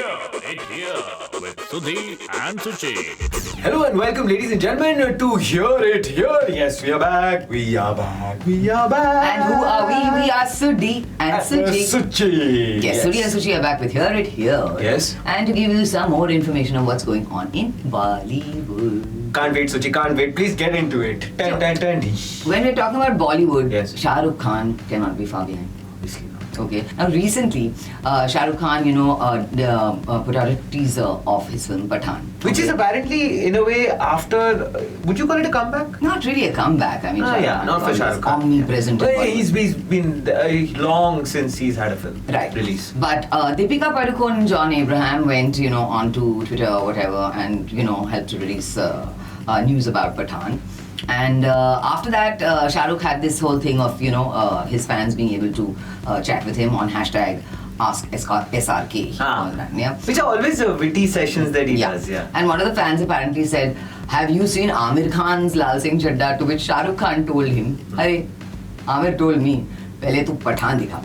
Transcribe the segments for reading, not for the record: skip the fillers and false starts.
Here with Sudhi and Suchi. Hello and welcome, ladies and gentlemen, to Hear It Here. Yes, we are back. We are back. We are back. And who are we? We are Sudhi and Suchi. Suchi. Yes, Sudhi and Suchi are back with Hear It Here. Yes. And to give you some more information on what's going on in Bollywood. Can't wait, Suchi. Can't wait. Please get into it. Ten. When we're talking about Bollywood, Yes. Shah Rukh Khan cannot be far behind. Obviously not. Okay. Now, recently, Shah Rukh Khan, put out a teaser of his film Pathaan. Which is apparently, in a way, after. Would you call it a comeback? Not really a comeback. I mean, Shah Rukh Khan not is for Shah always Rukh Khan. omnipresent in Well, Bollywood. he's been long since he's had a film release. But Deepika Padukone and John Abraham went, onto Twitter or whatever and, helped to release news about Pathaan. And after that, Shah Rukh had this whole thing of, his fans being able to chat with him on hashtag #SRK. All that, yeah. Which are always witty sessions that he does, yeah. And one of the fans apparently said, "Have you seen Amir Khan's Lal Singh Chaddha?" To which Shah Rukh Khan told him, "Arey, Amir told me, pehle tu Pathaan dikha."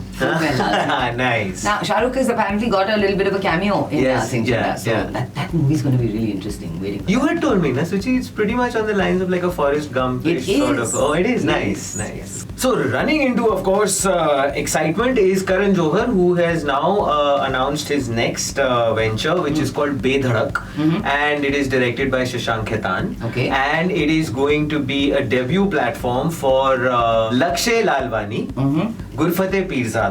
Nice. Now, Shah Rukh has apparently got a little bit of a cameo in Lal Singh Chaddha. So that movie's going to be really interesting. Waiting. You had told me, na, Suchi, it's pretty much on the lines of like a Forrest Gump sort of. Oh, it is nice. Yes. So running into, of course, excitement is Karan Johar, who has now announced his next venture, which is called Bedhadak, and it is directed by Shashank Khaitan. Okay. And it is going to be a debut platform for Lakshay Lalwani, Gurfateh Pirzada,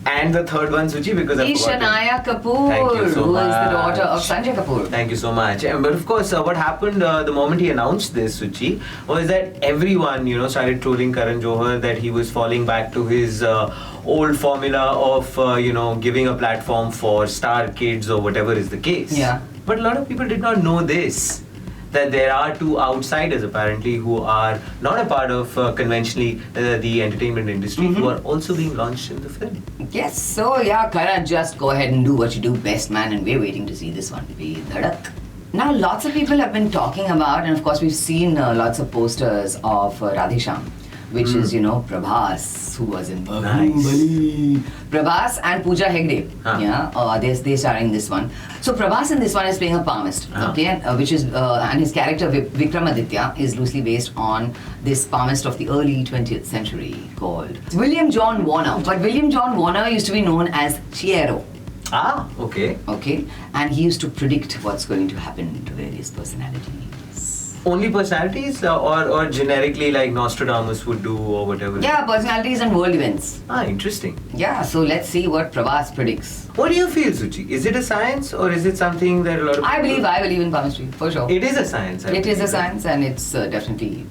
and the third one, Suchi, because I forgot. Shanaya Kapoor, Thank you so who is much. the daughter of Sanjay Kapoor. Thank you so much. But of course, what happened the moment he announced this, Suchi, was that everyone, started trolling Karan Johar that he was falling back to his old formula of, giving a platform for star kids or whatever is the case. Yeah. But a lot of people did not know this. That there are two outsiders apparently who are not a part of conventionally the entertainment industry who are also being launched in the film. Yes, so yeah, Karan, just go ahead and do what you do best, man, and we're waiting to see this one be Dhadak. Now, lots of people have been talking about, and of course, we've seen lots of posters of Radhesham, which is, Prabhas, who was in Bahubali. Prabhas and Pooja Hegde, they star in this one. So Prabhas in this one is playing a palmist, okay, which is, and his character Vikramaditya is loosely based on this palmist of the early 20th century called William John Warner. But William John Warner used to be known as Chiero. Okay. Okay, and he used to predict what's going to happen to various personalities. Only personalities or generically like Nostradamus would do or whatever? Yeah, personalities and world events. Interesting. Yeah, so let's see what Prabhas predicts. What do you feel, Suchi? Is it a science or is it something that a lot of I people... believe in palmistry, for sure. It is a science. It is a science, and it's definitely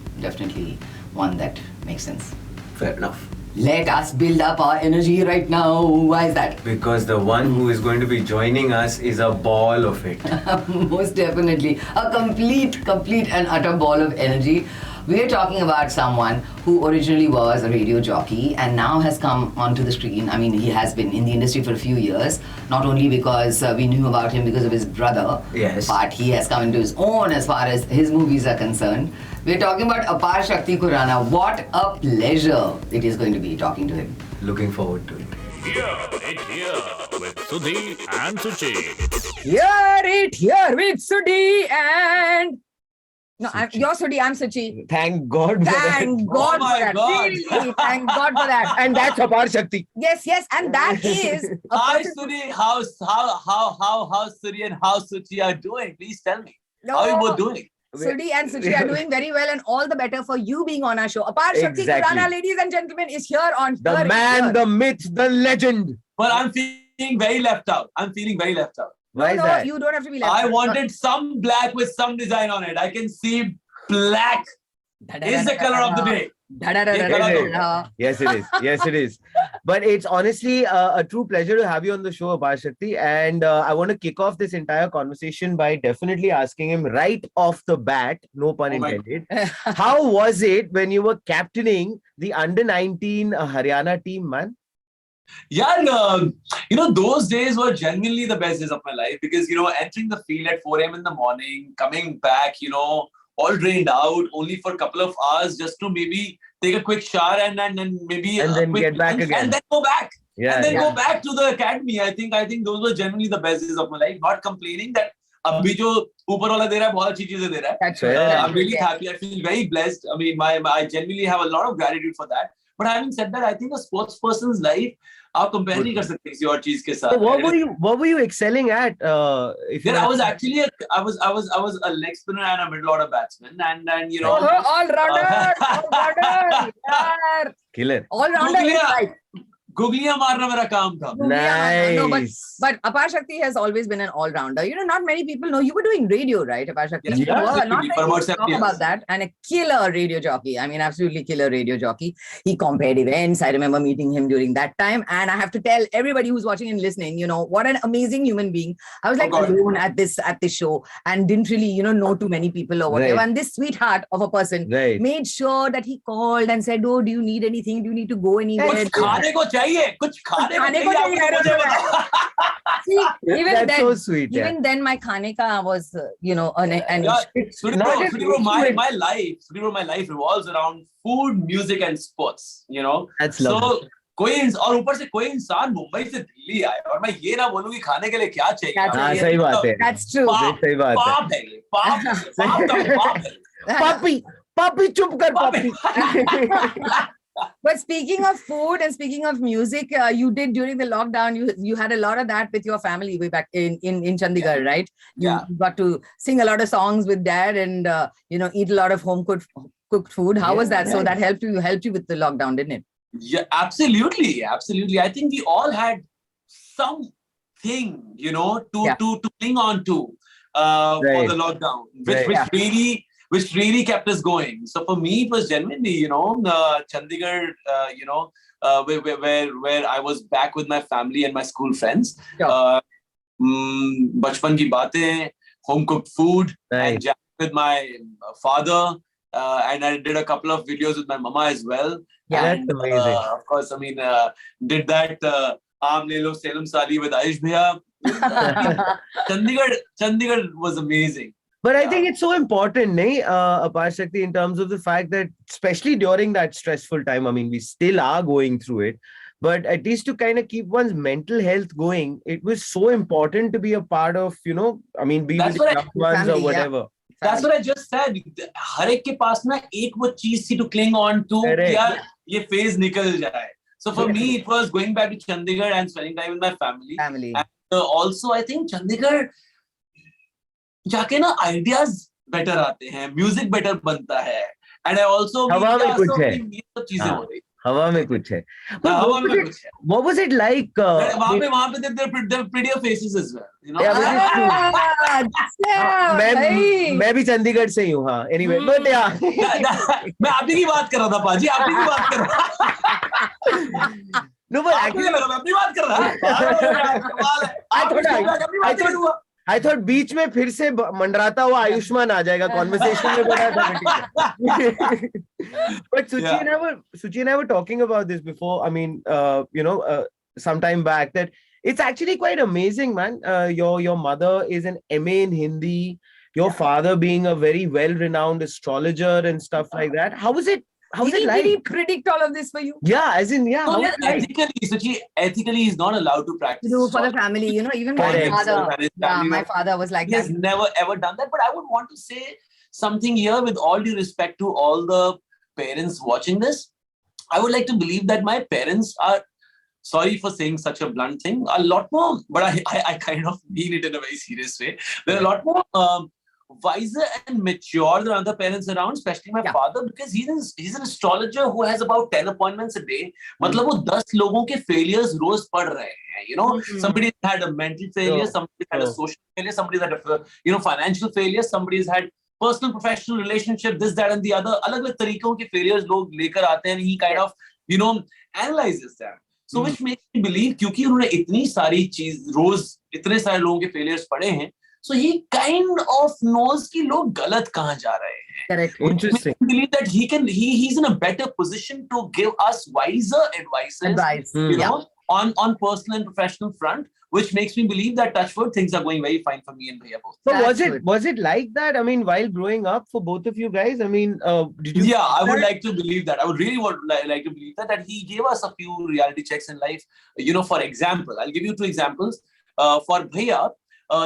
one that makes sense. Fair enough. Let us build up our energy right now. Why is that? Because the one who is going to be joining us is a ball of it. Most definitely. A complete and utter ball of energy. We are talking about someone who originally was a radio jockey and now has come onto the screen. I mean, he has been in the industry for a few years, not only because we knew about him because of his brother, but he has come into his own as far as his movies are concerned. We're talking about Aparshakti Khurana. What a pleasure it is going to be talking to him. Looking forward to it. Here with Sudhi and Suchi. Hear it here with Sudhi and... No, you're Sudhi, I'm Suchi. Thank God for that. Thank God for that. Really, thank God for that. And that's Aparshakti. Yes, and that is... Hi Sudhi, how Sudhi and how Suchi are doing? Please tell me. How are you both doing? Sudhi and Suchi are doing very well and all the better for you being on our show. Aparshakti Khurana, ladies and gentlemen, is here on The man, the myth, the legend. But I'm feeling very left out. Why is that? You don't have to be left I out. wanted some black with some design on it. I can see black is the color of the day. Yes, it is. But it's honestly a true pleasure to have you on the show, Aparshakti. And I want to kick off this entire conversation by definitely asking him right off the bat, no pun intended, how was it when you were captaining the under-19 Haryana team, man? Yeah, and, those days were genuinely the best days of my life because, entering the field at 4 a.m. in the morning, coming back, all drained out, only for a couple of hours just to maybe take a quick shower and maybe and then quick get back lunch again. and then go back. Yeah, and then yeah. go back to the academy. I think those were generally the best days of my life. Not complaining that अभी जो ऊपर वाला दे रहा है बहुत अच्छी चीजें दे रहा है. That's right. Yeah. I'm really happy. I feel very blessed. I mean, I genuinely have a lot of gratitude for that. But having said that, I think a sports person's life आप compare नहीं कर सकते किसी और चीज के साथ. So what were you excelling at? If you Yeah, I was actually I was a leg spinner and a middle order batsman, and you know. all rounder, yaar. killer. All rounder is right. गुगलियां मारना मेरा काम था. No, Nice. but Aparshakti has always been an all-rounder. You know, not many people know. You were doing radio, right, Aparshakti? Yes, You were. absolutely. Not many For about people 7 talk years. about that. And a killer radio jockey. I mean, absolutely killer radio jockey. He compared events. I remember meeting him during that time. And I have to tell everybody who's watching and listening, you know, what an amazing human being. I was like God. alone at this show and didn't really, you know too many people or whatever. Right. And this sweetheart of a person Right. made sure that he called and said, "Oh, do you need anything? Do you need to go anywhere?" कुछ खाने को चाहिए, कुछ खाने को खाने को चाहिए, चाहिए, आपको मुझे बताओ. See, even That's then, so sweet. Yeah. even then, my khane ka was, you know, an Yeah, Sudhi not bro, just Sudhi bro, liquid. my life revolves around food, music, and sports. You know, That's so lovely. और ऊपर से कोई इंसान मुंबई से दिल्ली आए और मैं ये ना बोलूं कि खाने के लिए क्या चाहिए. That's हाँ it. सही बात है. That's true. पाप सही बात है. पाप है ये, पाप का पाप है. Papi चुप कर papi. But speaking of food and speaking of music, you did during the lockdown. You had a lot of that with your family way back in Chandigarh, right? You got to sing a lot of songs with dad and you know, eat a lot of home cooked food. How was that? So that helped you with the lockdown, didn't it? Yeah, absolutely. I think we all had something, you know, to cling on to for the lockdown, which really kept us going. So for me, it was genuinely, you know, Chandigarh, you know, where I was back with my family and my school friends. Bachpan ki baatein, home cooked food, and jam with my father. And I did a couple of videos with my mama as well. Yeah, And, that's amazing. of course, I mean, did that Aam Le Lo Salem Sali with Ayush Bhaiya. Chandigarh was amazing. But I think it's so important, nahi, Aparshakti, in terms of the fact that, especially during that stressful time, I mean, we still are going through it, but at least to kind of keep one's mental health going, it was so important to be a part of, you know, I mean, be with loved ones family, or whatever. That's what I just said. हर एक के पास ना एक वो चीज थी to cling on to कि यार ये phase निकल जाए. So for me, it was going back to Chandigarh and spending time with my family. And also, I think Chandigarh जाके ना ideas better आते हैं, music better बनता है. And I also हवा में कुछ है. ये सब चीजें हो रही. हवा में कुछ है. हवा में कुछ है. What was it like? वहाँ पे they're prettier faces as well. You know? मैं भी चंडीगढ़ से ही हूँ, हाँ. Anyway, but yeah. मैं आप ही की बात कर रहा था पाजी, आप ही की बात कर रहा. No, but actually, मैं अपनी बात कर रहा. I thought बीच में फिर से मंडराता हुआ आयुष्मान आ जाएगा conversation में बड़ा था. But Suchi and I were talking about this before. I mean, you know, some time back, that it's actually quite amazing, man. Your mother is an MA in Hindi. Your father being a very well-renowned astrologer and stuff like that. How is it? How's it like? Did he predict all of this for you? Yeah, as in, yeah. So ethically, he's not allowed to practice. For the family, you know, even my father was like that. He has never ever done that. But I would want to say something here with all due respect to all the parents watching this. I would like to believe that my parents are, sorry for saying such a blunt thing, a lot more, but I kind of mean it in a very serious way. They're a lot more wiser and mature than other parents around, especially my father, because he's an astrologer who has about 10 appointments a day. मतलब वो 10 लोगों के failures रोज पढ़ रहे हैं. You know, somebody's had a mental failure, somebody's had a social failure, somebody's had a financial failure, somebody's had personal, professional relationship, this, that, and the other. अलग-अलग तरीकों के failures लोग लेकर आते हैं, and he kind of, you know, analyzes them. So which makes me believe, क्योंकि उन्होंने इतनी सारी चीज रोज इतने सारे लोगों के failures पढ़े हैं, so he kind of knows कि लोग गलत कहाँ जा रहे हैं. Correct. Interesting. I believe that he's in a better position to give us wiser advice. You know, on personal and professional front, which makes me believe that touchwood things are going very fine for me and Bhaiya both. So That's was it like that? I mean, while growing up for both of you guys, I mean, did you? Yeah, I would like to believe that. I would really like to believe that he gave us a few reality checks in life. For example, I'll give you 2 examples. For Bhaiya,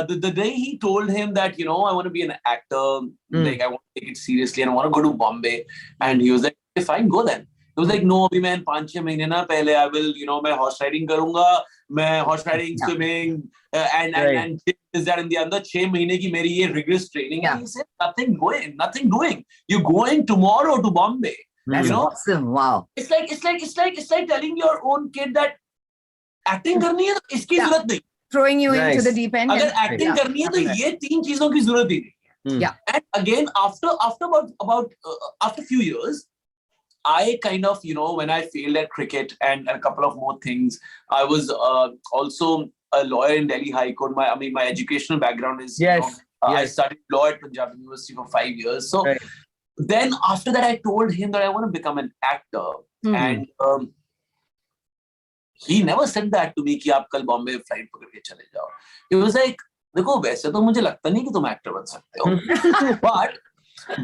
the day he told him that, I want to be an actor, like I want to take it seriously and I want to go to Bombay. And he was like, okay, fine, go then. He was like, no, abhi main 5-6 mahine na pehle I will, main horse riding karunga, main horse riding, swimming, and this, that, and the other 6 mahine ki meri ye rigorous training. And he said, nothing doing. You're going tomorrow to Bombay. That's awesome. Wow. It's like telling your own kid that acting karni hai, to iski zarurat nahi. Throwing you into the deep end. अगर acting करनी है तो ये 3 चीजों की जरूरत ही नहीं है. Yeah. And again, after a few years, I kind of, when I failed at cricket and a couple of more things, I was also a lawyer in Delhi High Court. My educational background is, I studied law at Punjab University for 5 years. So then after that, I told him that I want to become an actor. And he never said that to me कि आप कल Bombay flight पकड़ के चले जाओ. He was like, देखो वैसे तो मुझे लगता नहीं कि तुम एक्टर बन सकते हो,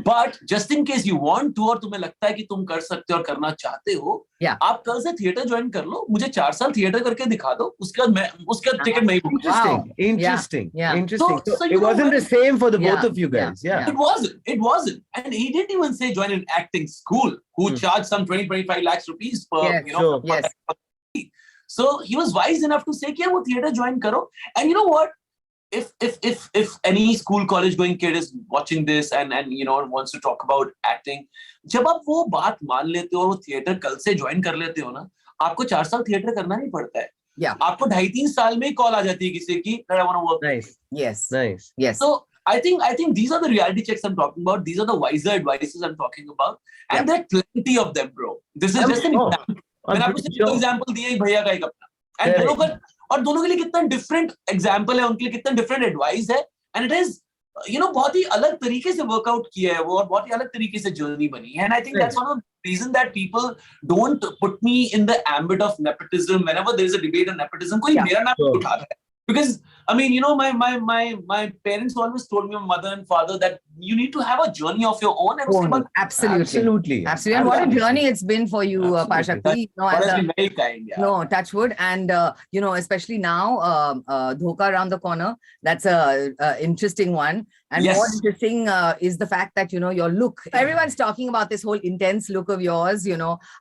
but just in case you want to और तुम्हें लगता है कि तुम कर सकते हो और करना चाहते हो, आप कल से थिएटर ज्वाइन कर लो, मुझे 4 साल थिएटर करके दिखा दो, उसके बाद टिकट नहीं book. Interesting. So it wasn't the same for the both of you guys. It wasn't, and he didn't even say join an acting school who charged some 20-25 lakhs rupees per So he was wise enough to say कि वो theater join करो. And you know what? If any school college going kid is watching this and wants to talk about acting, जब आप वो बात मान लेते हो और वो theater कल से join कर लेते हो ना, आपको 4 साल theater करना नहीं पड़ता है. आपको 2.5-3 साल में कॉल आ जाती है किसी की that I want to work. Nice. So I think these are the reality checks I'm talking about. These are the wiser advices I'm talking about, and there are plenty of them, bro. This is just an example. मैंने आपको सिर्फ example दिया ही भैया का एक अपना, and दोनों के लिए कितना डिफरेंट एग्जांपल है, उनके लिए कितना डिफरेंट एडवाइस है, एंड इट इज बहुत ही अलग तरीके से वर्कआउट किया है वो और बहुत ही अलग तरीके से जर्नी बनी है. And I think that's one of the reason that people don't put me in the ambit of nepotism whenever there is a debate on nepotism. कोई मेरा नाम उठाता है because I mean my parents always told me, my mother and father, that you need to have a journey of your own. And Absolutely. And what a journey it's been for you, Aparshakti. Very kind. No, touch wood. And especially now, Dhoka around the corner, that's a interesting one. And more interesting is the fact that your look. Everyone's talking about this whole intense look of yours.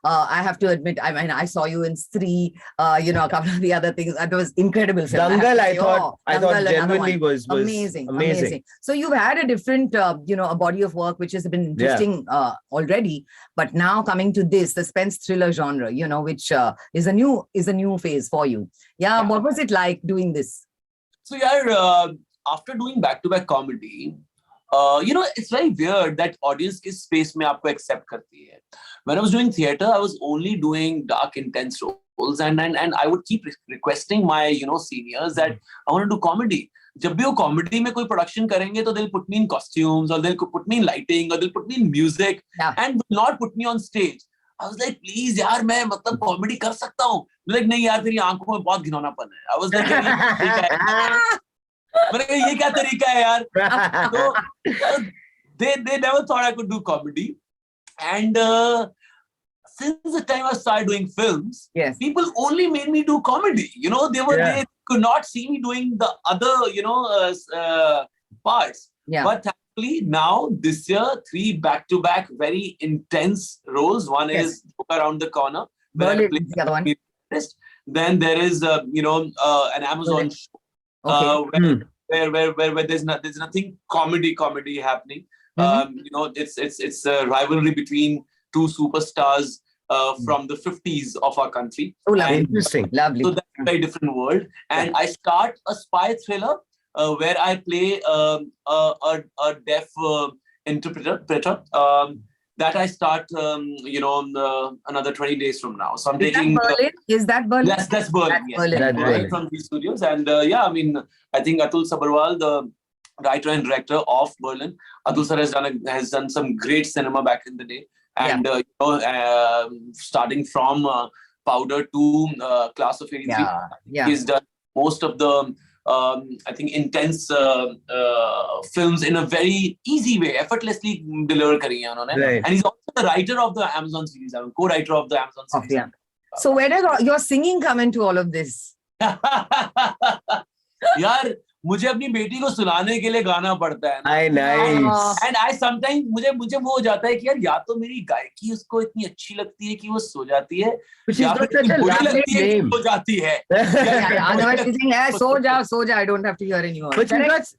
I have to admit, I mean, I saw you in Stree, a couple of the other things. That was incredible. Dangal, I thought genuinely was amazing. So you've had a different, a body of work which has been interesting already, but now coming to this suspense thriller genre, which is a new phase for you. What was it like doing this? So after doing back-to-back comedy, it's very weird that audience किस space में आपको accept करती है. When I was doing theater, I was only doing dark, intense roles, and I would keep requesting my seniors that I want to do comedy. जब भी वो comedy में कोई production करेंगे तो they'll put me in costumes or they'll put me in lighting or they'll put me in music and will not put me on stage. I was like, please यार मैं मतलब comedy कर सकता हूँ. Like नहीं यार तेरी आंखों में बहुत घिनौनापन है. I was like मैंने कहा ये क्या तरीका है यार. So they never thought I could do comedy, and since the time I started doing films, people only made me do comedy. They could not see me doing the other parts. But thankfully now this year 3 back-to-back very intense roles. One is Around the Corner, where I play then there is an Amazon show. Where there's nothing comedy happening. It's a rivalry between 2 superstars from the 50s of our country. Interesting, lovely. So that's a very different world. And I start a spy thriller where I play a deaf interpreter. That I start, another 20 days from now. So I'm taking. Is that Berlin? That's Berlin. That's Berlin from these studios. And I mean, I think Atul Sabharwal, the writer and director of Berlin, Atul sir has done some great cinema back in the day. And starting from Powder to Class of 83. Yeah. He's done most of the I think intense films in a very easy way, effortlessly deliver kari hai unhone. Right. And he's also the writer of the Amazon series, co-writer of the Amazon series. Yeah. So where does your singing come into all of this? यार मुझे अपनी बेटी को सुनाने के लिए गाना पड़ता है ना. Nice. And I sometimes मुझे वो हो जाता है कि यार या तो मेरी गायकी उसको इतनी अच्छी लगती है कि वो सो जाती है, या फिर इतनी बुरी लगती है कि सो जाती है. Otherwise she's saying, hey, so ja, I don't have to hear anymore.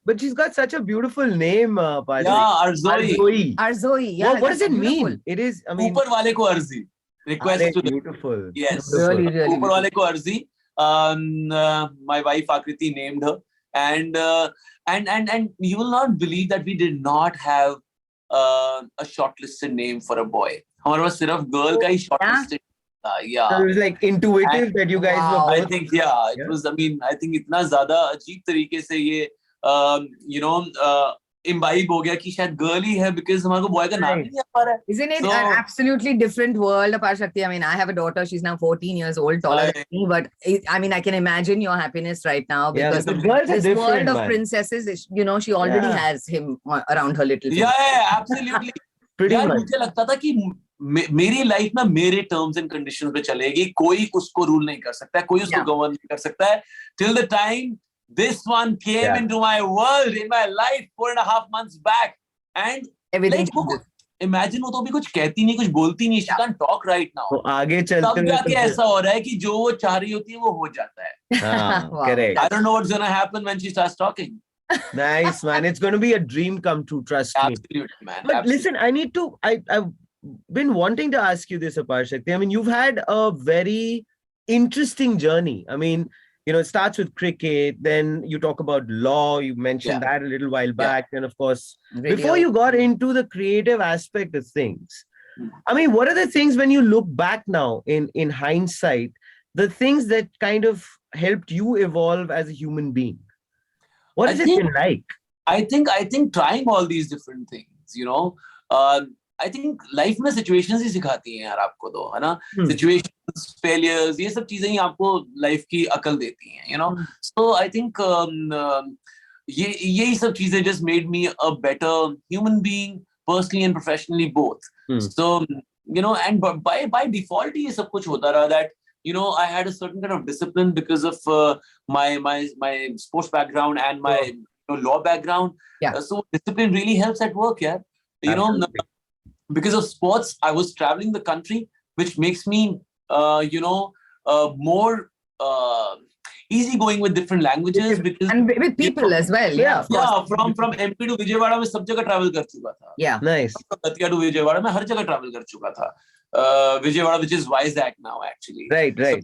But she's got such a beautiful name, Parshakti. Yeah, Arzoe. Yeah, What does it beautiful. mean? It is, I mean, ऊपर वाले को अर्जी. Request to the beautiful. Yes. Really ऊपर वाले को अर्जी. My wife Akriti named her, and you will not believe that we did not have a shortlisted name for a boy. हमारे पास सिर्फ girl का ही shortlisted था. Yeah. So it was like intuitive that you guys were I both. think it was. I mean, I think इतना ज़्यादा अजीब तरीके से ये imbibe हो गया कि शायद girl ही है because हमारे को boy का नाम ही नहीं आ पा रहा है. Isn't it an absolutely different world, Aparshakti? I mean, I have a daughter. She's now 14 years old, taller than me. But I mean, I can imagine your happiness right now because this world of princesses, she already has him around her little finger. Yeah, absolutely. यार मुझे लगता था कि मेरी life में मेरे terms and conditions पे चलेगी, कोई उसको रूल नहीं कर सकता है, कोई उसको गवर्न नहीं कर सकता है. Till the time this one came into my world, in my life 4.5 months back, and everything. Imagine वो तो भी कुछ कहती नहीं, कुछ बोलती नहीं. She can't talk right now. तो आगे चलते तब जाके ऐसा हो रहा है कि जो वो चाह रही होती है वो हो जाता है. Correct. I don't know what's gonna happen when she starts talking. Nice, man. It's going to be a dream come true. Trust me. Absolutely, man. But listen, I've been wanting to ask you this, Aparshakti. I mean, you've had a very interesting journey. I mean, it starts with cricket, then you talk about law, you mentioned that a little while back, and of course, before you got into the creative aspect of things, I mean, what are the things when you look back now in hindsight, the things that kind of helped you evolve as a human being? What has it been like? I think trying all these different things, I think life में situations ही सिखाती हैं यार आपको तो, है ना? Situations, failures, ये सब चीजें ही आपको life की अकल देती हैं, So I think यही सब चीजें just made me a better human being, personally and professionally both. So and by default ये सब कुछ होता रहा that I had a certain kind of discipline because of my sports background and my law background. So discipline really helps at work, because of sports, I was traveling the country, which makes me, more easygoing with different languages. And with people as well. Yeah, from MP to Vijayawada, मैं सब जगह travel कर चुका था. Yeah, nice. Katia to Vijayawada, मैं हर जगह travel कर चुका था. Vijayawada, which is Vizag now, actually. Right. So,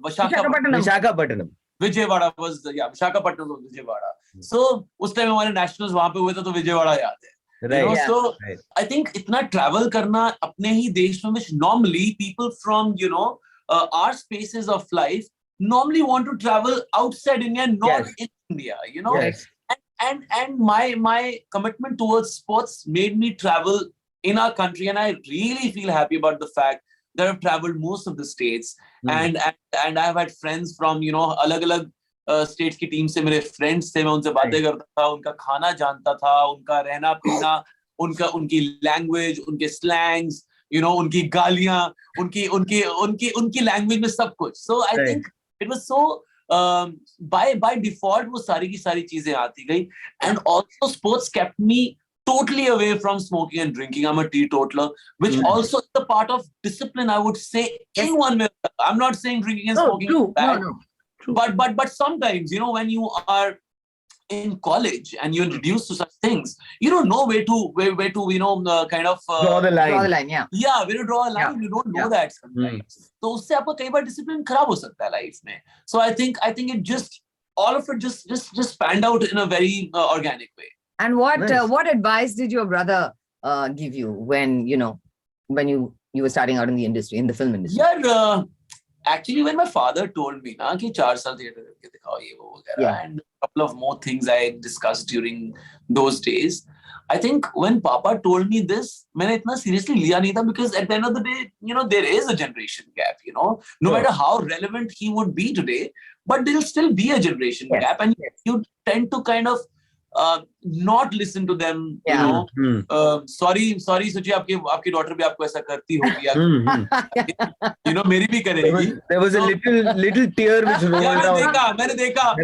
Visakhapatnam. Vijayawada was Visakhapatnam was Vijayawada. So उस time हमारे nationals वहाँ पे हुए थे तो विजयवाड़ा याद है. So I think इतना travel करना अपने ही देश में, which normally people from our spaces of life normally want to travel outside India, not in India. And my commitment towards sports made me travel in our country, and I really feel happy about the fact that I've traveled most of the states, and I've had friends from अलग-अलग states की team से मेरे friends थे, मैं उनसे बातें करता था, उनका खाना जानता था, उनका रहना पीना, उनकी लैंग्वेज, उनके स्लैंग्स, उनकी गालियां, उनकी लैंग्वेज में सब कुछ. So I think it was so by default वो सारी की सारी चीजें आती गई. And also sports kept me totally away from smoking and drinking. I'm a teetotaler, which also is a part of discipline, I would say, in one way. I'm not saying drinking and smoking is bad. No. But sometimes, when you are in college and you're introduced to such things, you don't know where to kind of draw the line. Yeah, where to draw a line. You don't know that sometimes. So उससे आपका कई बार discipline खराब हो सकता है life में. So I think it just all of it just panned out in a very organic way. And what advice did your brother give you when you were starting out in the industry, in the film industry? Yeah. actually when my father told me na कि 4 साल theater करके दिखाओ ये वो वगैरह, and a couple of more things I discussed during those days. I think when Papa told me this, मैंने इतना seriously लिया नहीं था, because at the end of the day, you know, there is a generation gap. You know, no matter how relevant he would be today, but there will still be a generation gap, and you tend to kind of not listen to them. You know, sorry, Suchi, आपकी daughter भी आपको ऐसा करती होगी. You know, मेरी भी करेगी. There was a little tear which rolled down. मैंने देखा.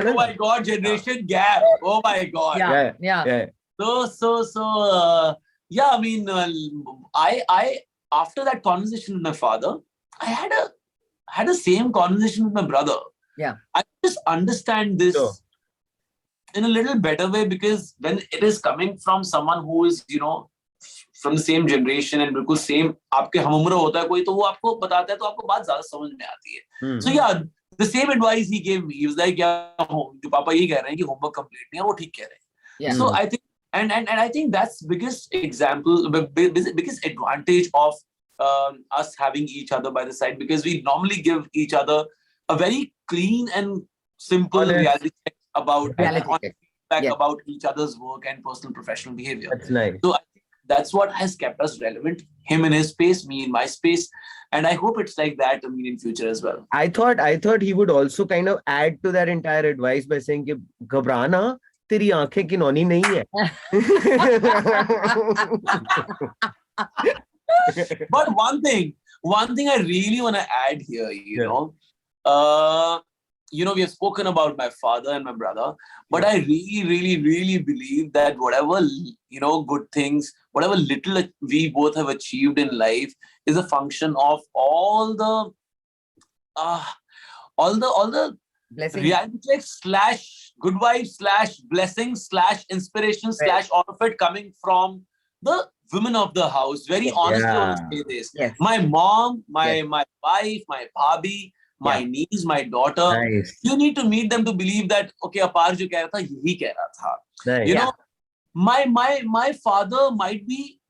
Oh my God, generation gap. Oh my God. Yeah. So, yeah. I mean, I after that conversation with my father, I had a same conversation with my brother. Yeah. I just understand this in a little better way, because when it is coming from someone who is, you know, from the same generation and बिल्कुल same आपके हमउम्र होता है कोई, तो वो आपको बताता है तो आपको बात ज़्यादा समझ में आती है. So yeah, the same advice he gave me. He was like, yeah, जो पापा ये कह रहे हैं कि homework complete नहीं है, वो ठीक कह रहे हैं. So I think and I think that's biggest example, biggest advantage of us having each other by the side, because we normally give each other a very clean and simple reality check about about each other's work and personal professional behavior. That's nice. So I think that's what has kept us relevant. Him in his space, me in my space, and I hope it's like that. I mean, in future as well. I thought he would also kind of add to that entire advice by saying कि घबराना, तेरी आंखें किनौनी नहीं है. But one thing I really want to add here, you know, we have spoken about my father and my brother, but I really believe that whatever, you know, good things, whatever little we both have achieved in life is a function of all the Blessings. reality checks / good vibes / blessings / inspiration / all of it coming from the women of the house. Very honestly, I want to say this. My mom, my wife, my bhabhi, my niece, my daughter. Nice. You need to meet them to believe that, okay, Apar jo keh raha tha, yahi keh raha tha. Nice. You know, my father might be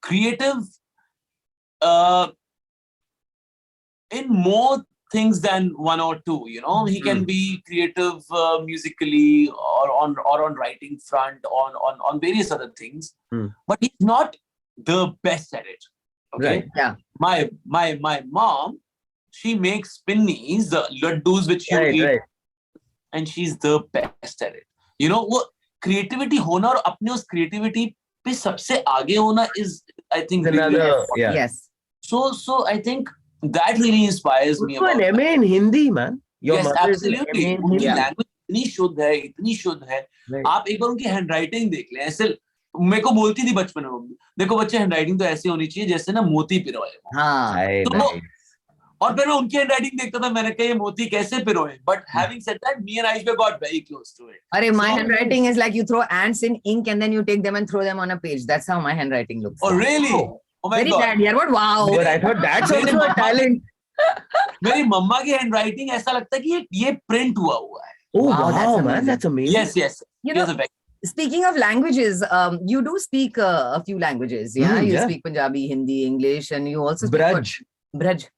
creative in more things than one or two. You know, he can be creative musically or on writing front, on various other things, but he's not the best at it. Okay. Right. Yeah. My mom, she makes pinnies, laddus which you eat, Right. and she's the best at it. You know, वो creativity होना और अपने उस creativity पे सबसे आगे होना is, I think, Another, Yes. So I think that really inspires me. An MA in Hindi, man. Your Yes, mother is an absolutely. MA in उनकी Hindi. language इतनी शुद्ध है. Right. आप एक बार उनकी handwriting देख लें. ऐसे मेरे को बोलती थी बचपन में, देखो बच्चे handwriting तो ऐसी होनी चाहिए जैसे ना मोती पिरोए. Nice. और फिर मैं उनकी handwriting देखता था, मैंने कहा ये मोती कैसे पिरोए. But having said that, me and Aishba got very close to it. Arey, my handwriting is like you throw ants in ink and then you take them and throw them on a page. That's how my handwriting looks. Oh, really? Oh my Very God. bad. Yeah, but wow. But I thought that's also a talent. मेरी मम्मा की handwriting ऐसा लगता है कि ये print हुआ है. Oh, Wow, that's wow, man. amazing. That's amazing. Yes. You know, speaking of languages, you do speak a few languages. Yeah, you speak Punjabi, Hindi, English, and you also speak Braj.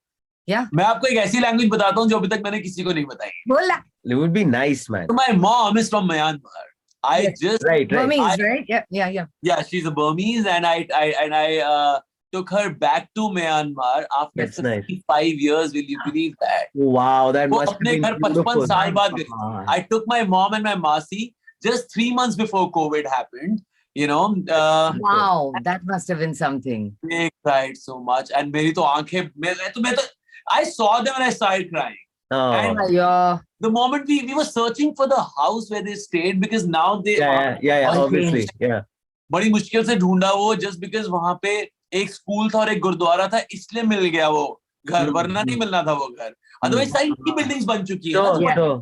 Yeah. मैं आपको एक ऐसी language बताता हूँ जो अभी तक मैंने किसी को नहीं बताई. Bola. It would be nice, man. So my mom is from Myanmar. Right. Burmese, right? Yeah. Yeah, she's a Burmese, and I took her back to Myanmar after That's 55 years. Will you believe that? Wow, that वो must have अपने been घर 55 beautiful. साल बाद गई. I took my mom and my masi just 3 months before COVID happened. You know, Wow, that must have been something. they cried so much, and मेरी तो आंखें, मैं तो I saw them and I started crying. Oh. And Yeah. the moment we were searching for the house where they stayed, because now they Yeah, obviously. Yeah. बड़ी मुश्किल से ढूंढा वो, just because वहां पे एक स्कूल था और एक गुरुद्वारा था, इसलिए मिल गया वो घर, वरना नहीं मिलना था वो घर. Otherwise सारी की बिल्डिंग्स बन चुकी है ना.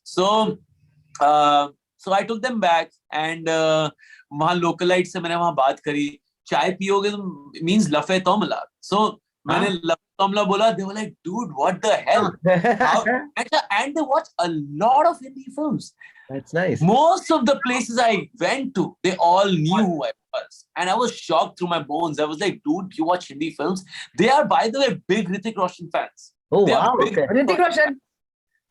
So I took them back, and वहां लोकलाइट से मैंने वहां बात करी. चाय पियोगे तो means लफे तो मिला. So मैंने लव कमला बोला, they were like, dude, what the hell? And they watch a lot of Hindi films. That's nice. Most of the places I went to, they all knew who I was. And I was shocked through my bones. I was like, dude, you watch Hindi films? They are, by the way, big Hrithik Roshan fans. Oh, They are wow. big- Okay. Hrithik Roshan.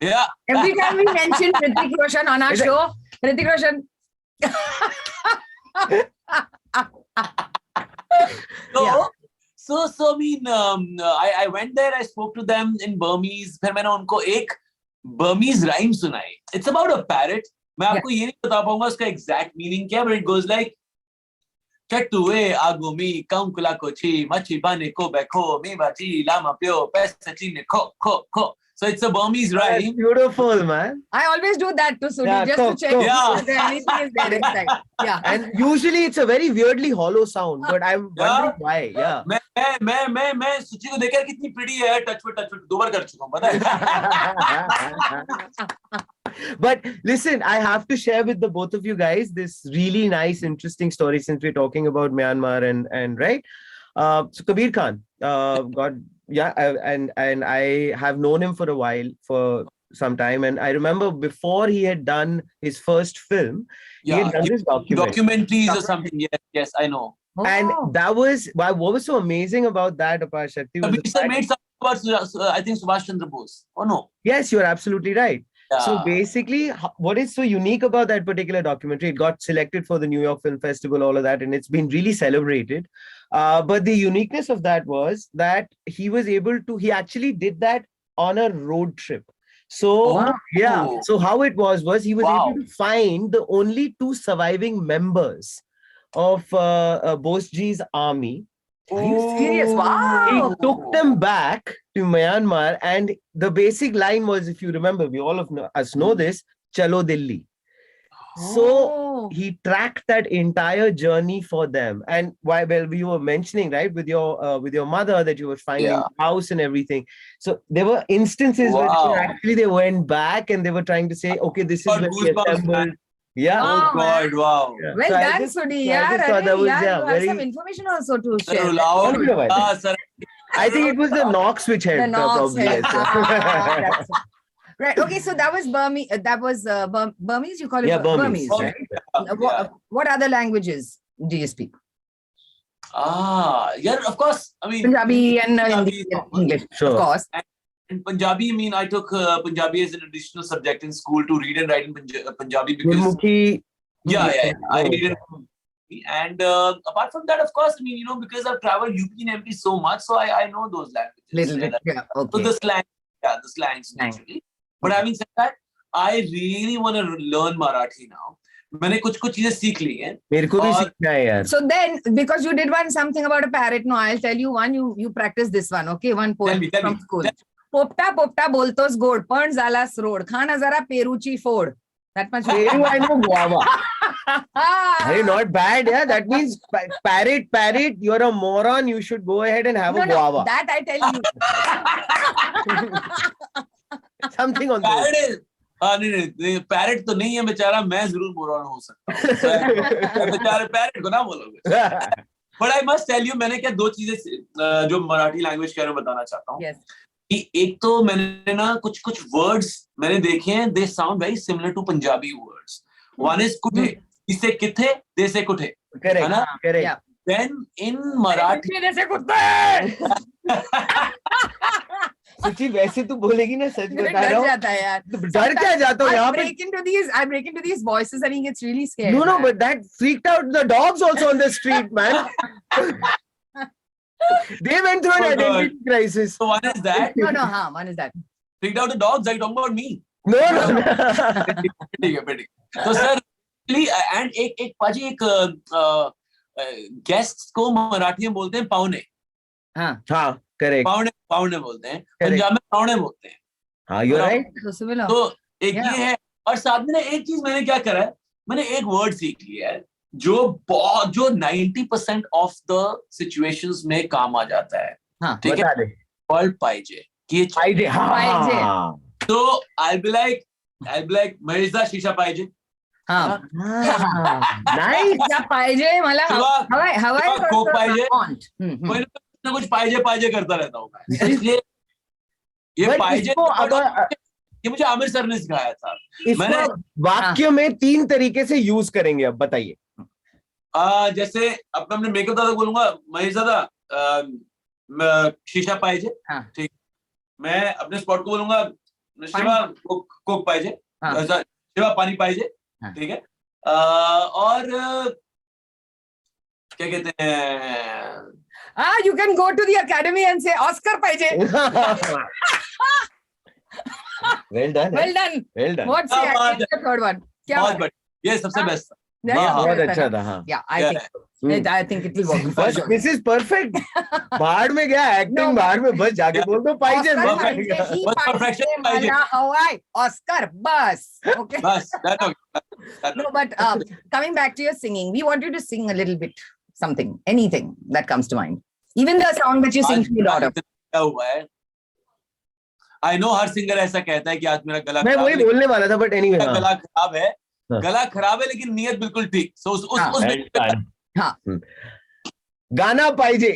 Yeah. Every time we mention Hrithik Roshan on our Is it- show, Hrithik Roshan. So I mean, I went there, I spoke to them in Burmese. फिर मैंने उनको एक Burmese rhyme सुनाई. It's about a parrot. मैं आपको ये नहीं बता पाऊंगा उसका exact meaning क्या, but it goes like, Chattuwe agumi kankula kochi machi bane ko beko mi bachi lama pyo pesachi ne ko. So it's a Burmese That's rhyme. beautiful, man. I always do that to Sudhi, Yeah, just cook, to check cook. Yeah. if there anything is there inside. Yeah. And usually it's a very weirdly hollow sound, but I'm wondering why. Yeah. मैं सुची को देखकर कितनी pretty है, touch with 2 बार कर चुका हूँ, पता है? But listen, I have to share with the both of you guys this really nice, interesting story since we're talking about Myanmar and right. So Kabir Khan, and I have known him for a while, for some time, and I remember before he had done his first film, he had done this documentaries or something. Yes, I know. And Oh. that was what was so amazing about that, Aparshakti. was the Kabir sir fact- made something about, I think, Subhash Chandra Bose. Oh no. Yes, you're absolutely right. So Yeah. basically, what is so unique about that particular documentary? It got selected for the New York Film Festival, all of that, and it's been really celebrated. But the uniqueness of that was that he was able to, he actually did that on a road trip. So, Wow. yeah. So how it was he was Wow. able to find the only 2 surviving members of Boseji's army. Are you serious? He Wow. took them back to Myanmar, and the basic line was, if you remember, we all of us know this, Chalo Delhi. So Oh. he tracked that entire journey for them. And while we were mentioning, right, with your mother, that you were finding Yeah. the house and everything. So there were instances where Wow. actually they went back and they were trying to say, okay, this is Got when we goosebumps, assembled. man. Yeah. Oh Wow, God! Wow. Yeah. Well So I done, just- Sudhi. so I Yeah, just thought that was, you have very- some information also to Sir, share. loud. Don't worry about it. Sir. I think it was the Knox which The helped Knox probably. head. Yes, Ah, sir. that's- Right. Okay. So that was Burmese. That was Burmese. You call it Yeah, Burmese. right? What other languages do you speak? Yeah, of course. I mean, Punjabi and Punjabi Hindi is and English, Sure. of course. in Punjabi, I mean, I took Punjabi as an additional subject in school to read and write in Punjabi because Gurmukhi. yeah, I Oh, read it. And apart from that, of course, I mean, because I've traveled UP and MP so much, so I know those languages. Little bit. Yeah, Yeah. So Okay. the slangs Slang. naturally. But having said that, I really want to learn Marathi now. मैंने कुछ चीजें सीख ली हैं. मेरे को भी और- सीखना है यार. So then, because you did something about a parrot, no, I'll tell you one. You practice this one, okay? One poem Tell from me. school. पोपटा पोपटा बोलतोस गोड पण झालास रोड खाना जरा पेरूची फोड. That much. Peru, I know guava. Hey, not bad, yeah. That means parrot, you're a moron. You should go ahead and have a guava. That I tell you. Something on those. Parrot है. हाँ नहीं parrot तो नहीं है बेचारा, मैं जरूर moron हो सकता हूँ. बेचारे पैरेट को ना बोलोगे. But I must tell you, मैंने क्या 2 चीजें जो मराठी लैंग्वेज के बारे में बताना चाहता हूँ. Yes. कि एक तो मैंने ना कुछ वर्ड्स मैंने देखे हैं, they sound very similar to Punjabi words. One is कुठे, इससे किथे, दे से कुठे. Correct. है ना? Correct. Yeah. Then in Marathi, जैसे कुत्ते. सुची वैसे तू बोलेगी ना, सच बता रहा डर हूँ. जाता है यार. डर क्या जाता हूँ यहाँ पे? I break into these voices and he gets really scared. No, man. but that freaked out the dogs also on the street, man. They went through an Oh, God. identity crisis. so one is that. No, one is that. Freaked out the dogs. Are you talking about me? No. ठीक है. तो sir and एक पाजी एक guest को मराठी में बोलते हैं पावने. हाँ. हाँ, correct. पावने बोलते हैं. Correct. पंजाब में पावने बोलते हैं. हाँ, you're right. So similar. तो एक Yeah. ये है, और साथ में ना एक चीज मैंने क्या करा है, मैंने एक वर्ड सीख लिया है जो 90% ऑफ द सिचुएशंस में काम आ जाता है. हाँ. ठीक है. बता दे. वर्ड पाइजे कि पाहिजे. हाँ. तो I'll be like महेशदा शीशा पाहिजे. हाँ. Nice. क्या पाहिजे मला शिवा- हवाय शिवा, कोक पाहिजे. want. कोई ना कुछ पाइजे करता रहता हूँ मैं, इसलिए ये But पाइजे इसको ये मुझे आमिर सर ने सिखाया था। इसको वाक्य में 3 तरीके से यूज करेंगे, अब बताइए। जैसे अब मैं अपने मेकअप दादा बोलूंगा, महेश दादा शीशा पाइजे, ठीक। मैं अपने स्पॉट को बोलूंगा, शिवा कोक पाइजे, शिवा पानी पाइजे, ठीक है। और क्या कहते हैं, you can go to the academy and say Oscar पाइजे. Well done. Well done. Well done. What's the third one? बहुत बढ़िया, ये सबसे बेस्ट था। बहुत अच्छा था। हाँ, Yeah, I think it will work. बस this is perfect. बाहर में गया एक्टिंग, बाहर में बस जाके बोल दो पाइजे। Hawaii Oscar बस. Okay. बस No, but coming back to your singing, we want you to sing a little bit, something, anything that comes to mind. Even the song that you sing to your daughter. क्या हुआ है? I know her singer ऐसा कहता है कि आज मेरा गला, मैं वही बोलने वाला था, but anyway, गला खराब है, गला खराब है लेकिन नियत बिल्कुल ठीक। So उस हाँ, गाना पाइजे।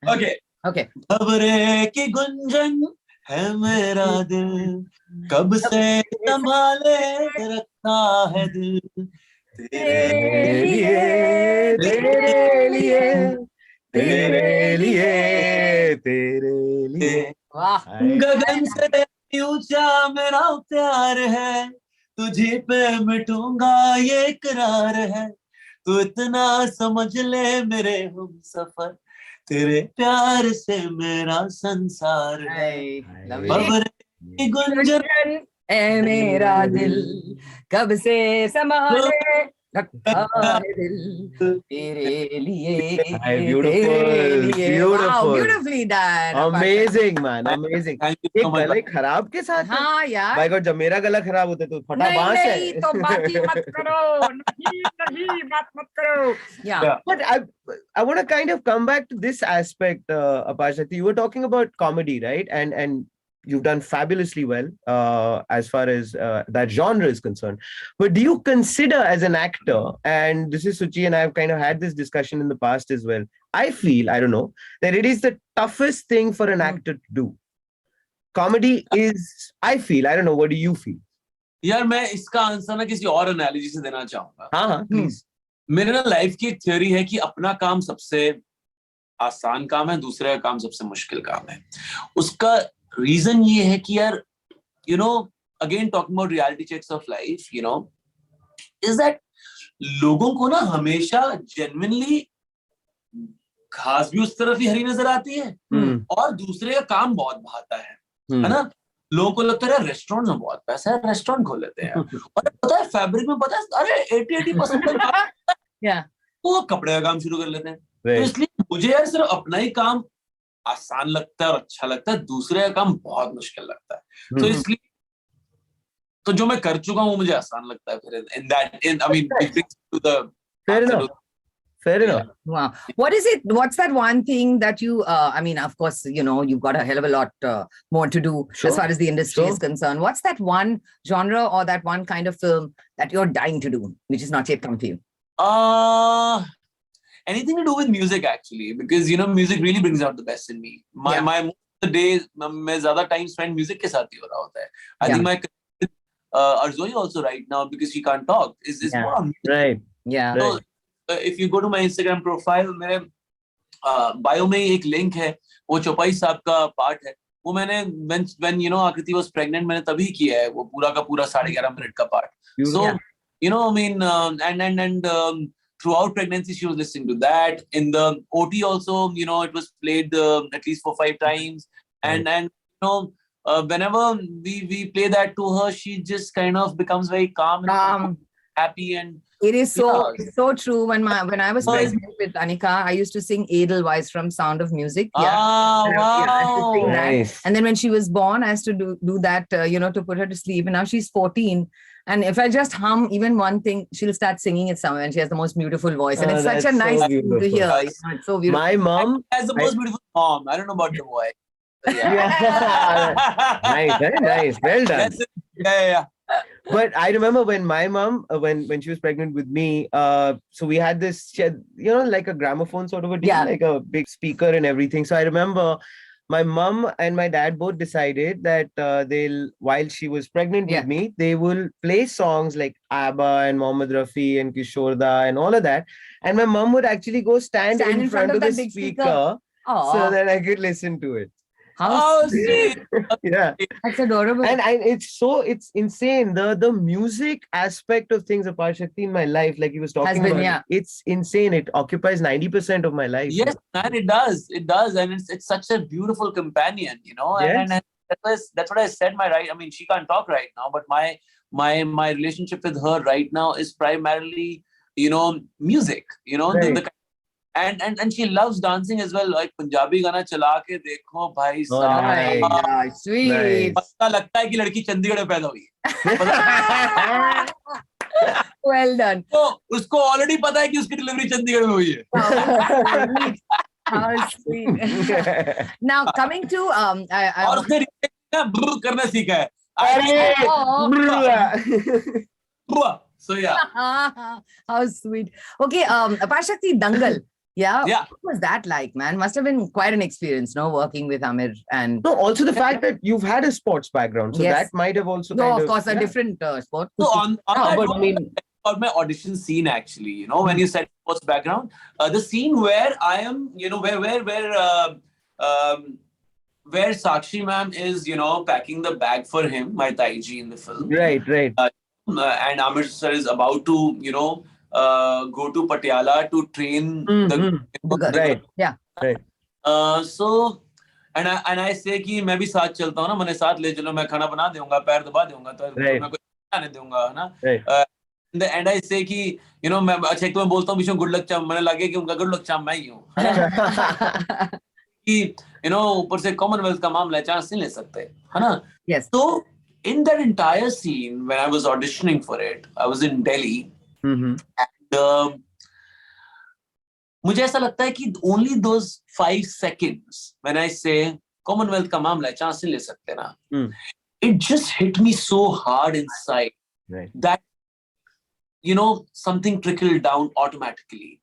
Okay. खबरें की गुंजन है मेरा दिल, कब से संभाले रखा है दिल, तेरे लिए, तेरे लिए, तेरे लिए, तेरे लिए। गगन से ऊंचा मेरा प्यार है, तुझे पे मिटूंगा ये इकरार है, तू इतना समझ ले मेरे हम सफर, तेरे प्यार से मेरा संसार है। खबरें की गुंजन है मेरा दिल, कब से संभाले रखा है दिल, तेरे लिए, Beautiful, beautiful. Wow, beautifully done. Amazing, man, amazing. ये गले खराब के साथ? हाँ यार। भाई जब मेरा गला खराब होता है तो फटा बांस है। नहीं, तो बात ही मत करो, नहीं, बात मत करो। Yeah. But I want to kind of come back to this aspect, Aparshakti. You were talking about comedy, right? And you've done fabulously well as far as that genre is concerned. But do you consider as an actor, and this is Suchi and I have kind of had this discussion in the past as well, I feel, I don't know, that it is the toughest thing for an actor to do. Comedy is, I feel, I don't know, what do you feel? यार मैं इसका answer ना किसी और analogy से देना चाहूंगा। हाँ, प्लीज। मेरे ना लाइफ की एक थ्योरी है कि अपना काम सबसे आसान काम है, दूसरे का काम सबसे मुश्किल काम है। उसका रीजन ये है कि यार, you know, again talking about reality checks of life, you know, is that लोगों को ना हमेशा genuinely घास भी उस तरफ ही हरी नजर आती है और दूसरे का काम बहुत भाता है ना। लोगों को लगता है रेस्टोरेंट में बहुत पैसा है, रेस्टोरेंट खोल लेते हैं। और पता है फैब्रिक में पता है, अरे 80% वो कपड़े का काम शुरू कर लेते हैं। तो इसलिए मुझे यार सिर्फ अपना ही काम आसान लगता है और अच्छा लगता है, दूसरे का काम बहुत मुश्किल लगता है। तो इसलिए तो जो मैं कर चुका हूँ वो मुझे आसान लगता है। फिर I mean it brings to the fair enough. Wow. What's that one thing that you I mean, of course, you know, you've got a hell of a lot more to do as far as the industry is concerned. What's that one genre or that one kind of film that you're dying to do, which is not yet come to you? Anything to do with music, actually, because you know music really brings out the best in me. My most of the days मैं ज़्यादा time spend music के साथ ही हो रहा होता है. I think my Arzoi also right now, because she can't talk, is more on music. Right. Yeah. So if you go to my Instagram profile, मेरे bio में एक link है, वो चौपाई साहब का part है. वो मैंने when you know Akriti was pregnant मैंने तभी किया है, वो पूरा का पूरा 11.5 minute का part. So you know, I mean, and throughout pregnancy, she was listening to that. In the OT also, you know, it was played at least 4-5 times. And you know, whenever we play that to her, she just kind of becomes very calm and happy. And it is so true. When I was pregnant with Anika, I used to sing Edelweiss from Sound of Music. Wow. Nice. And then when she was born, I used to do that, you know, to put her to sleep. And now she's 14. And if I just hum even one thing, she'll start singing it somewhere, and she has the most beautiful voice. And it's such a nice thing to hear. You know, it's so beautiful. My mom has the most beautiful mom. I don't know about the voice. Nice, very nice. Well done. Yeah. But I remember when my mom, when she was pregnant with me, so we had this, like a gramophone sort of a deal, like a big speaker and everything. So I remember my mom and my dad both decided that while she was pregnant with me, they will play songs like ABBA and Mohammed Rafi and Kishore Da and all of that. And my mom would actually go stand in front of the speaker so that I could listen to it. How sweet. Yeah, that's adorable. And it's insane. The music aspect of things, Aparshakti, in my life, like he was talking about, it's insane. It occupies 90% of my life. Yes, man, it does. It does, and it's such a beautiful companion, And that's what I said. I mean, she can't talk right now, but my relationship with her right now is primarily, music. Right. And she loves dancing as well. Like Punjabi गाना चला के देखो भाई साहब, sweet. पता लगता है कि लड़की चंडीगढ़ में पैदा हुई है. Well done. तो उसको already पता है कि उसकी डिलीवरी चंडीगढ़ में हुई है. How sweet. Now coming to और उसने ब्रू करना सीखा है. So yeah. How sweet. Okay, Aparshakti, Dangal. Yeah. Yeah. What was that like, man? Must have been quite an experience, no? Working with Amir and. No, also the fact that you've had a sports background, so that might have also. Of course, a different sport. So on that but I mean, about my audition scene, actually, when you said sports background, the scene where I am, where Sakshi ma'am is, packing the bag for him, my Taiji in the film. Right. And Amir sir is about to, go to Patiala to train right. Yeah. Right. So, and I say कि मैं भी साथ चलता हूँ ना, मैंने साथ ले चलो, मैं खाना बना दूंगा, पैर दबा दूंगा, तो मैं कुछ खाने दूंगा, है ना? And I say कि, मैं अच्छा एक तो मैं बोलता हूँ बीच में गुड लक चाम, मैंने लगे कि उनका गुड लक चाम मैं ही हूँ, कि ऊपर से कॉमनवेल्थ का मामला है, चांस नहीं ले सकते, है ना? Yes. So in that entire scene, when I was auditioning for it, I was in Delhi. And मुझे ऐसा लगता है कि only those 5 seconds when I say Commonwealth का मामला है, चांस नहीं ले सकते ना, it just hit me so hard inside that something trickled down automatically.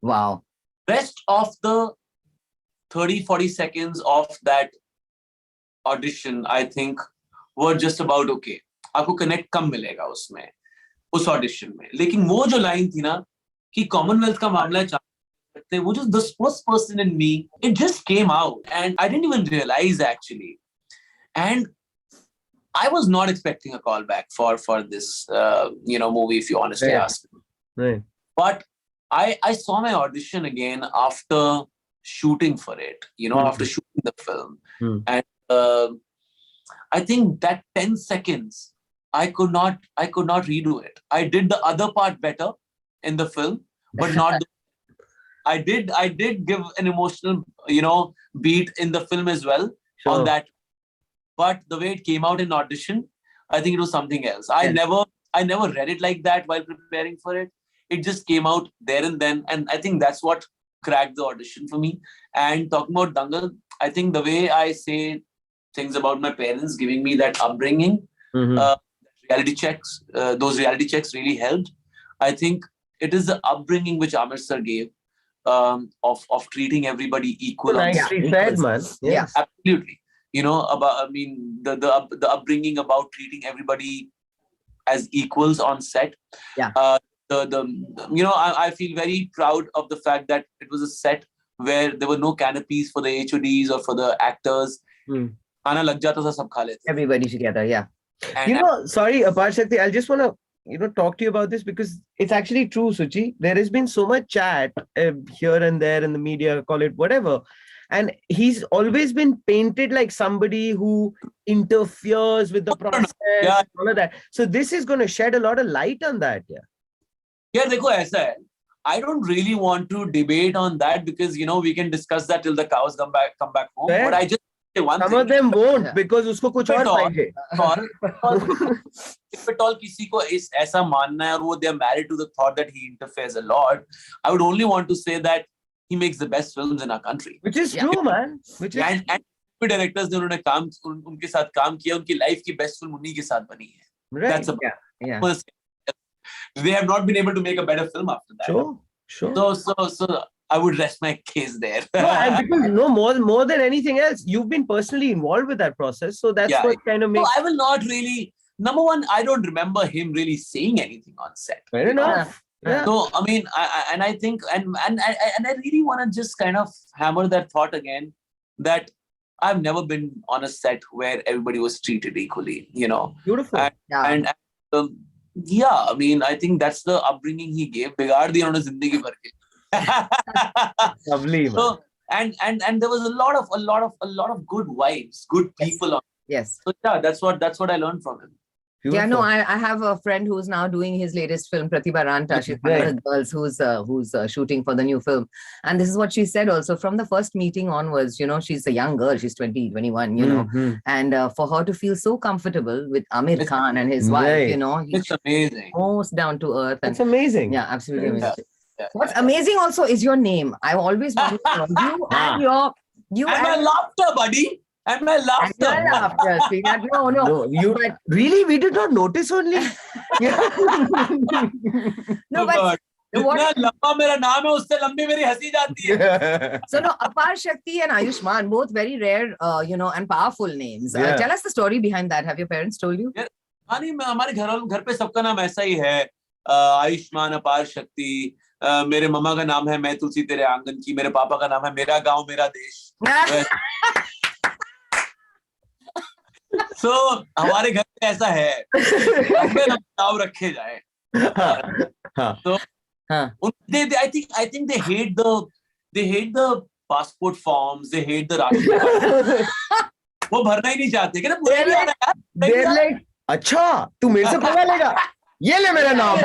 Wow. Rest of the 30-40 seconds of that audition, I think, were just about okay. आपको connect कम मिलेगा उसमें, उस audition में. लेकिन वो जो line थी ना कि Commonwealth का मामला है, वो just the first person in me, it just came out and I didn't even realize actually. And I was not expecting a call back for this movie, if you honestly ask me. Right. But I saw my audition again after shooting for it, after shooting the film. And I think that 10 seconds, I could not redo it. I did the other part better in the film, but not I did give an emotional, beat in the film as well on that. But the way it came out in audition, I think it was something else. I never read it like that while preparing for it. It just came out there and then. And I think that's what cracked the audition for me. And talking about Dangal, I think the way I say things about my parents giving me that upbringing, reality checks, those reality checks really helped. I think it is the upbringing which Amir sir gave, of treating everybody equal. Nicely said, man. Yeah, absolutely. The upbringing about treating everybody as equals on set. Yeah. I feel very proud of the fact that it was a set where there were no canopies for the HODs or for the actors. खाना लग जाता था, सब खा लेते. Everybody together, yeah. Sorry, Aparshakti, I just want to talk to you about this because it's actually true, Suchi. There has been so much chat here and there in the media, call it whatever. And he's always been painted like somebody who interferes with the process, and all of that. So this is going to shed a lot of light on that. Yeah, देखो ऐसा है. I don't really want to debate on that because, we can discuss that till the cows come back home. Fair. But I just say one thing. Some of them won't because उसको कुछ और चाहिए. If at all किसी को ऐसा मानना है और वो they are married to the thought that he interferes a lot, I would only want to say that he makes the best films in our country. Which is true, man. And directors ने उनके साथ काम किया, उनकी life की best film उन्हीं के साथ बनी है. Right. That's a Yeah. they have not been able to make a better film after that. Sure. So I would rest my case there. No, and because more than anything else, you've been personally involved with that process, so that's Yeah. what kind of No, makes. I will not really. Number one, I don't remember him really saying anything on set. Fair enough. Yeah. So I mean, I think and I really want to just kind of hammer that thought again that I've never been on a set where everybody was treated equally. Beautiful. And yeah, I mean, I think that's the upbringing he gave. बिगाड़ दिया उन्होंने जिंदगी भर के. Lovely, man. So and there was a lot of good vibes, good people. Yes. So yeah, that's what I learned from him. Yeah, no, Beautiful. I have a friend who's now doing his latest film, Pratibha Ranta. She's one of the girls who's shooting for the new film. And this is what she said also. From the first meeting onwards, she's a young girl. She's 20, 21, Mhm. And for her to feel so comfortable with Amir Khan and his wife, Right. It's amazing. most down to earth. And That's amazing. yeah, absolutely Yeah. amazing. Yeah. What's amazing also is your name. I've always wanted to know you and you And my laughter, buddy. And my and laughter. your laughter. Sweetheart. No. No, you really? We did not notice only. Yeah. No, Oh but God. what- जितना लंबा मेरा नाम है उससे लंबी मेरी हंसी जाती है. So no, Aparshakti and Ayushman, both very rare, and powerful names. Yeah. Tell us the story behind that. Have your parents told you? हाँ नहीं, हमारे घर पे सबका नाम ऐसा ही है. आयुष्मान, अपार शक्ति. मेरे मम्मा का नाम है मैं तुलसी तेरे आंगन की. मेरे पापा का नाम है मेरा गांव मेरा देश. So हमारे घर पे ऐसा है. अपने नाम रखे जाए. So I think they hate the passport forms. They hate the ration card. वो भरना ही नहीं चाहते. कहते पूरा नहीं आ रहा यार. They're like, अच्छा तू मेरे से पता लेगा ये ले मेरा नाम.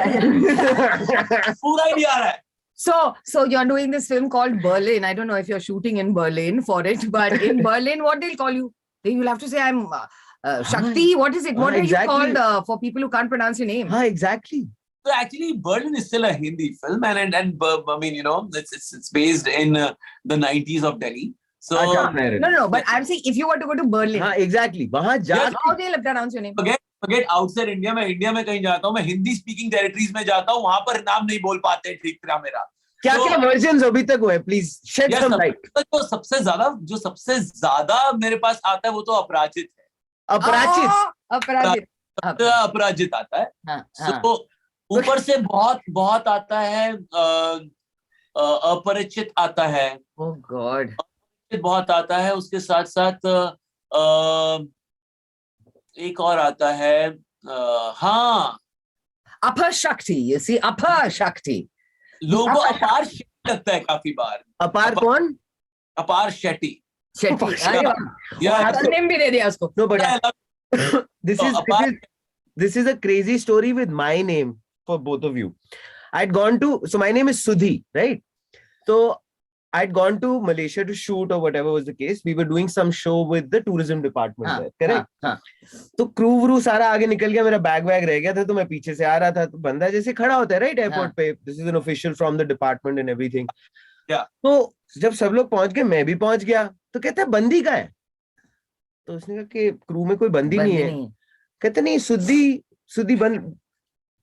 पूरा ही नहीं आ रहा है. So you're doing this film called Berlin. I don't know if you're shooting in Berlin for it, but in Berlin, what they'll call you? You'll have to say I'm Shakti. What is it? What are exactly. you called for people who can't pronounce your name? Exactly. So actually, Berlin is still a Hindi film, and I mean, it's based in the 90s of Delhi. So No. But I'm saying if you were to go to Berlin, exactly. वहाँ जा. how they'll pronounce your name? forget outside India. मैं India में कहीं जाता हूँ, मैं Hindi speaking territories में जाता हूँ, वहां पर नाम नहीं बोल पाते ठीक तरह मेरा. क्या वर्जन्स अभी तक हुए? Please shed some light. जो सबसे ज्यादा मेरे पास आता है वो तो अपराजित है. अपराजित आता है. So ऊपर से बहुत आता है. अपरिचित आता है. Oh God. बहुत आता है. उसके साथ साथ एक और आता है. हाँ, Aparshakti. You see, Aparshakti. लोगों को अपार शेट्टी लगता है काफी बार. अपार कौन? अपार शेट्टी. Name भी दे दिया उसको. No, but this is a crazy story with my name for both of you. So my name is Sudhi, right? So I'd gone to Malaysia to shoot or whatever was the case. We were doing some show with the tourism department there, correct? तो crew सारा आगे निकल गया, मेरा bag रह गया था, तो मैं पीछे से आ रहा था. तो बंदा जैसे खड़ा होता है राइट एयरपोर्ट पे, this is an official from the department and everything. तो जब सब लोग पहुंच गए, मैं भी पहुंच गया, तो कहता है बंदी का है. तो उसने कहा कि क्रू में कोई बंदी नहीं है. कहते नहीं, सुधी बंद.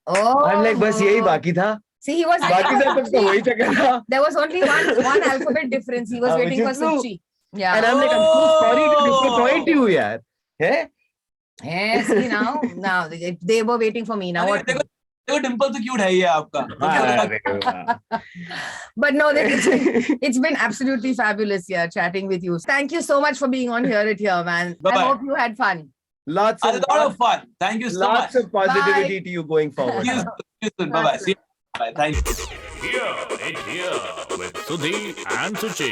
I'm like, बस यही बाकी था. See, he was बाकी सब तो वही चक्कर था. There was only one alphabet difference. He was waiting for Suchi. Yeah. And I'm like, I'm so sorry to disappoint you, yaar. Hey? Yes, see now they were waiting for me. Now what? देखो डिंपल तो cute है ये आपका. But no, it's been absolutely fabulous here chatting with you. Thank you so much for being on Here It Here, man. Bye-bye. I hope you had fun. Lots of fun. Thank you so much. Lots of positivity to you going forward. Bye-bye. See you. Bye. Thank you. Here with Sudhi and Suchi.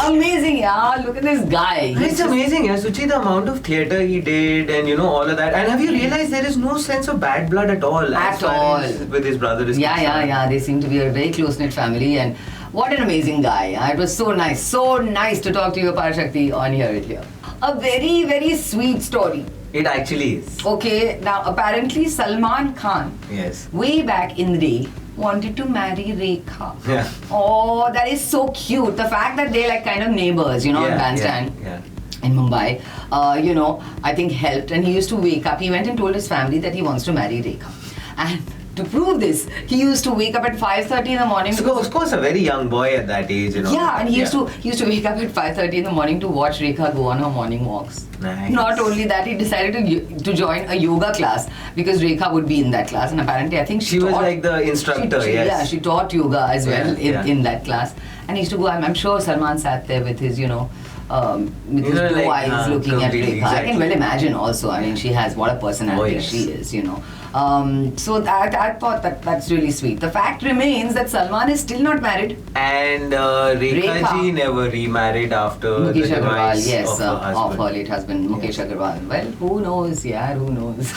Amazing, yeah. Look at this guy. It's amazing, yeah. Suchi, the amount of theatre he did and all of that. And have you realized there is no sense of bad blood at all? At all. With his brother is concerned. Yeah. They seem to be a very close-knit family, and what an amazing guy. It was so nice to talk to you, Aparshakti, on Here It Here. A very, very sweet story. It actually is. Okay, now apparently Salman Khan, Yes. way back in the day, wanted to marry Rekha. Yeah. Oh, that is so cute. The fact that they're like kind of neighbors, in bandstand. Yeah. in Mumbai, I think helped. And he used to wake up. He went and told his family that he wants to marry Rekha. And to prove this, he used to wake up at 5:30 in the morning. So, of course, a very young boy at that age, Yeah, and he used to wake up at 5:30 in the morning to watch Rekha go on her morning walks. Nice. Not only that, he decided to join a yoga class because Rekha would be in that class, and apparently I think she was like the instructor. Yeah, she taught yoga as well in that class, and he used to go. I'm sure Salman sat there with his with his blue eyes looking at Rekha. Exactly. I can well imagine also. I mean, she has what a personality she is, So I thought that's really sweet. The fact remains that Salman is still not married. And Rekha ji never remarried after Mukesh the demise of her late husband, Mukesh Agarwal. Well, who knows? Yeah, who knows?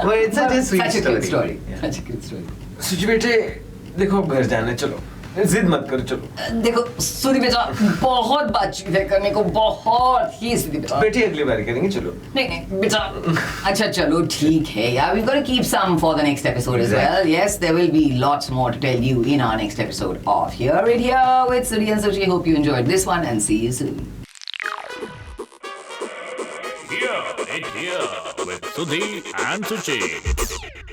But it's such a sweet Such a story. cute story. Yeah. Such a cute story. सुची बेटे देखो अब घर जाना है, चलो जिद मत करो, चलो देखो सुधी बेटा बहुत बातचीत है करने को, बहुत ही सुधी बेटा बेटी अगली बार करेंगे, चलो नहीं बेटा अच्छा चलो ठीक है यार, we've got to keep some for the next episode as well. Yes, there will be lots more to tell you in our next episode of Here It Here with Sudhi and Suchi. Hope you enjoyed this one and see you soon. Here it here with Sudhi and Suchi.